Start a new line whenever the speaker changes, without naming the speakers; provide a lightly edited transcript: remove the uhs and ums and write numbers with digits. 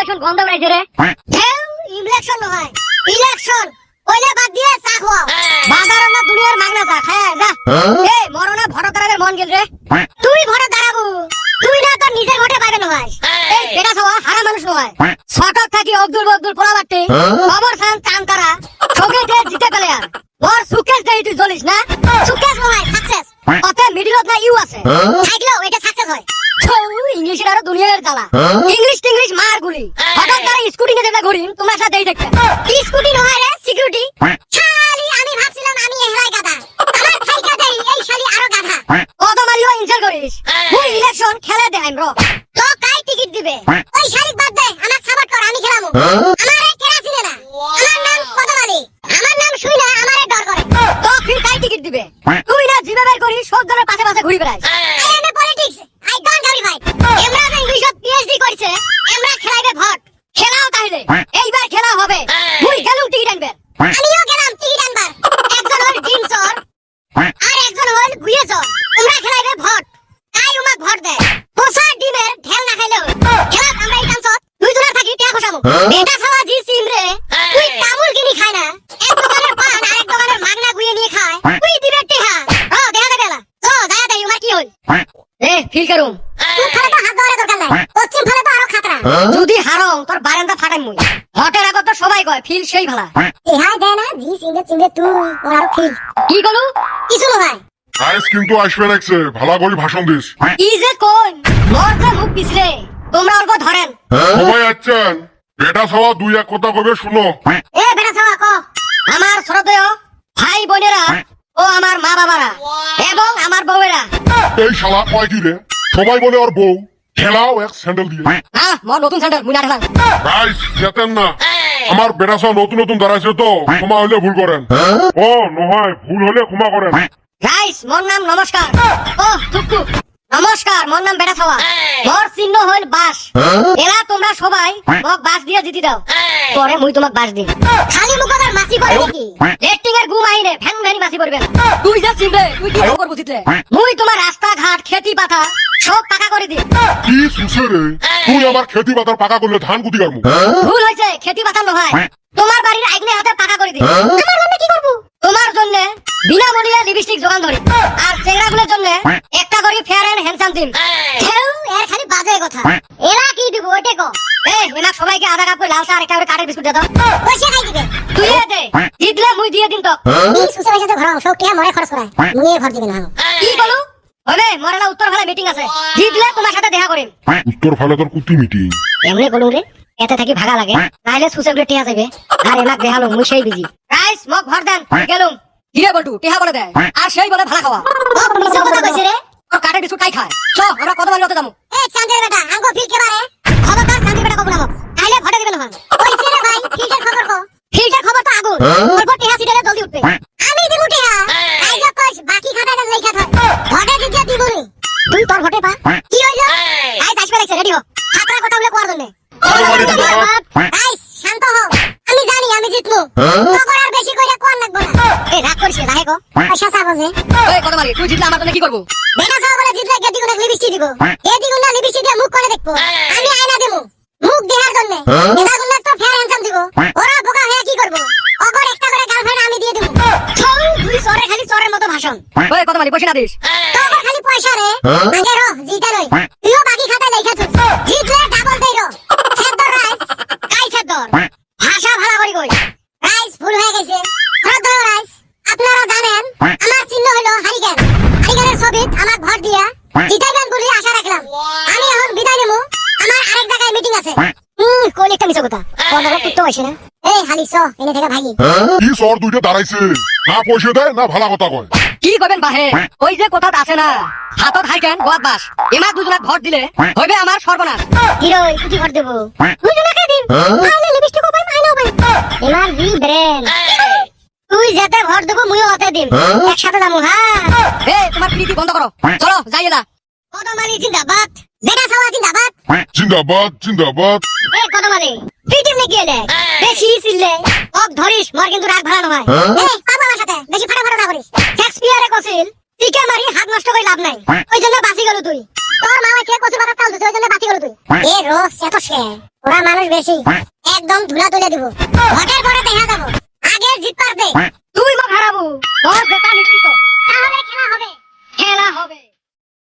Election গন্ধ বেড়াইছে রে। Election নয়, ইলেকশন কইলে বাদ দিয়ে চা খাও। বাজার না দুনিয়ার মাগনা চা খায় যা। এই মরনা ভোট দাঁড়াবে মন গেল রে। তুই ভোটে দাঁড়াবো, তুই না তোর নিজের ভোটে পাইবে নয়। এই বেটা সওয়া হারা মানুষ নয়। ছটার থাকি আব্দুল আব্দুল পোলা বাটে খবর সান চান্তারা সঙ্গে দিয়ে জিতে পেলে আর ওর সুকেশ দেই তুই জ্বলিস না। সুকেশ নয় সাকসেস। অতে মিডিলত না ইউ আছে থাকলেও এটা সাকসেস হয়। ইংলিশের আরো দুনিয়ার জ্বালা। ইংলিশ টিংলিশ মার গুলি। হঠাৎ তারা স্কুটি নিয়ে যেটা ঘুরি তোমার সাথেই দেখতে। স্কুটি নয় রে সিকিউরিটি। শালি আমি ভাবছিলাম আমি এহলাই গাধা। আমার থাইকা দেই এই শালি আরো গাধা। কত মারিও ইনসাল্ট করিস। তুই ইলেকশন খেলে দে আইমরো। তো কাই টিকিট দিবে? ওই শালি বাদ দে আমাক সাপোর্ট কর আমি খেলামু। আমারে কেরা চিনে না। আমার নাম কদমালি। আমার নাম শুই না আমারে ডর করে। তো ফির কাই টিকিট দিবে? তুই না জিবে বের করি সব দলের পাশে পাশে ঘুরি বেড়াই। I am a politics. I don't clarify. এমরা যে ইংলিশত পিএইচডি করছে এমরা খেলাইবে ভোট। খেলাও তাইলে এইবার খেলা হবে। তুই গেলুম টিকিট আনবে। আমিও গেলাম টিকিট আনবার। একজন হল ডিম চোর আর একজন হল গুয়ে চোর। তোমরা খেলাইবে ভোট। তাই উমাক ভোট দে। পোষা ডিমের ঢেল না খাইলেও খেলা আমরা এই কাঞ্চত দুই জনের থাকি টিয়া খসামু। এটা খাওয়া জি সিমরে তুই কামুল কিনি খায় না। এক দোকানের পান আর এক দোকানের মাগনা গুয়ে নিয়ে খায়। তুই দিবে টিহা। দেখা দে বেলা। তো দেখা দে উমার কি হল। এ ফিল করুম। তুই খালে তো হাত ধরে দরকার নাই। পশ্চিম ফালে তো আরো খাতরা। যদি হারং তোর বারান্দা ফাটাই মুই। ভোটের আগে তো সবাই কয় ফিল সেই ভালা। ইহাই দে না জি সিমরে চিমরে তুই ওর আরো ফিল। কি কলু? কিছু না ভাই।
আইস কিন্তু আসবে লাগছে ভালো করে ভাষণ দিস।
ই যে কোন মোর যে মুখ পিছলে তোমরা অল্প ধরেন।
সবাই আছেন বেটা সওয়া দুই এক কথা কবে শুনো।
এ বেটা সওয়া ক। আমার শ্রদ্ধেয় ভাই বোনেরা ও আমার মা বাবারা এবং আমার বউয়েরা।
এই শালা কয় কি রে? সবাই বলে ওর বউ খেলাও এক স্যান্ডেল দিয়ে।
মোর নতুন স্যান্ডেল মুই না ঠেলাম।
গাইস যেতেন না। আমার বেটা সওয়া নতুন নতুন দাঁড়াইছে তো ক্ষমা হইলে ভুল করেন। ও নহয় ভুল হলে ক্ষমা করেন।
গাইস মোর নাম নমস্কার। ও থুকু নমস্কার মোর নাম বেটা সওয়া। মোর চিহ্ন হইল বাস। এলা তোমরা সবাই মোক বাস দিয়ে জিতি দাও। পরে মুই তোমাক বাস দিই। খালি মুখদার মাছি করে নাকি? রেটিং এর ঘুম আইনে ভ্যান ভ্যানি মাছি করবে। তুই যা চিনবে তুই কি খবর বুঝিতে? মুই তোমার রাস্তা ঘাট খেতি পাতা সব পাকা করে দিই।
কি সুসে রে? তুই আমার খেতি বাতার পাকা করলে ধান কুটি করবো।
ভুল হয়েছে খেতি পাতা নয়। তোমার বাড়ির আইনে হাতে পাকা করে দিই। আমার জন্য কি করব? তোমার জন্য বিনামূল্যে লিপস্টিক জোগান ধরি। আর চেংড়াগুলোর জন্য একটা করে ফেয়ার এন্ড হ্যান্ডসাম দিন। এর খালি বাজে কথা। এলা কি দিব ওইটা কো। এলা সবাইকে আধা কাপ করে লাল চা আর একটা করে কাঠের বিস্কুট দে দাও। পয়সা খাই দিবে। তুই দে। জিতলে মুই দিয়ে দিন তো। এই সুসে পয়সা তো ভরাও সব টিয়া মরে খরচ করায়। মুই ভর দিবেন না। কি বলো? হবে মরেলা উত্তর ফালে মিটিং আছে। জিতলে তোমার সাথে দেখা করিম।
উত্তর ফালে তোর কুতি মিটিং।
এমনি বলুন রে এতে থাকি ভাগা লাগে। নাইলে সুসে গুলো টিয়া যাবে। আর এমাক দেখালো মুই সেই বিজি। গাইস মক ভর দেন গেলুম। কিরে বলটু টিহা বলে দেয় আর সেই বলে ভাড়া খাওয়া। মিছা কথা কইছে রে। তোর কাঠের বিস্কুট খাই খায়। চ আমরা কত বাড়ি হতে যাবো। এ চাঁদের বেটা আঙ্গো ফিল কে বারে। খবরদার চাঁদের বেটা কব না। তাইলে ভরে দিবেন না। কইছে রে ভাই ফিল্টার খবর কো। ফিল্টার খবর তো আগুন। ওর পর টিহা সিটালে জলদি উঠবে। আমি দিমু টিহা। আইজা কইছ বাকি খাটাটা লেখা থাক। ভরে দিতে দিবনি। তুই তোর ভোটে পা। কি হইলো? আইজ আসবে লাগছে রেডি হ। খাতরা কথা বলে কোয়ার জন্য। গাইস শান্ত হও। আমি জানি আমি জিতবো। তোর আর বেশি কইরা কোন লাগবে না। এ রাগ করিস না গো। পয়সা চাবো যে। এই কত মারি তুই জিতলে আমার জন্য কি করব? বেটা সব বলে জিতলে গেদি গুনা লিপস্টিক দিব। গেদি গুনা লিপস্টিক দিয়ে মুখ করে দেখবো। আমি আয়না দেবো। মুখ দেখার জন্য। এটা গুনা তো ফেয়ার হ্যান্ডসাম দিব। ওরা বোকা হয়ে কি করব? অগর একটা করে গার্লফ্রেন্ড আমি দিয়ে দেব। তুই সরে খালি চরের মতো ভাষণ। ওই কত মারি পয়সা না দিস। তোর খালি পয়সা রে। আগে রো জিতে লই। তুইও বাকি খাতা লেখা তুই। জিতলে ডাবল দেই রো। সেদর রাইস। কাই সেদর। ভাষা ভালো করি কই। রাইস ভুল হয়ে গেছে। শ্রদ্ধেয় রাইস আপনারা জানেন আমার চিহ্ন হলো হারিকেন। হারিকেনের ছবিত আমার ভোট দিয়া জিতাইবেন বলে আশা রাখলাম। আমি এখন বিদায় নেবো। আমার আরেক জায়গায় মিটিং আছে। কোন একটা মিছো কথা। কথা করতে হইছে না। এই হালিস এনে থেকে ভাগি।
কি সর দুইটা দাঁড়াইছে না পয়সা দেয় না ভালো কথা কয়।
কি করবেন বাহে ওই যে কথা আছে না হাতত হাইকেন গোয়াত বাস। এমা দুজনাক ভোট দিলে হইবে আমার সর্বনাশ। হিরো কি ভোট দেব? দুজনাকে দিন। আইলে লিপস্টিকও পাই আইনাও পাই। এমার রি ব্রেন। তুই যেতে ভোট দেব মুইও ওতে দিম। একসাথে যামু হ্যাঁ। এই তোমার প্রীতি বন্ধ করো। চলো যাইয়ে দা। কদমালি জিন্দাবাদ। বেটা সওয়া জিন্দাবাদ।
জিন্দাবাদ জিন্দাবাদ।
এই কদমালি প্রীতি নে গেলে বেশি সিললে অব ধরিস মোর কিন্তু রাগ ভালো নয়। এই পাবা আমার সাথে বেশি ফাটাফাটা না করিস। শেক্সপিয়ারে কছিল টিকে মারি হাত নষ্ট করে লাভ নাই। ওই জন্য বাসি গেল তুই। তোর মামা কে কচু পাতা চাল দিছে ওই জন্য বাতি গেল তুই এ রোজ এত সে ওরা মানুষ বেশি একদম ধুলা তুলে দিব ভোটের পরে দেখা যাবো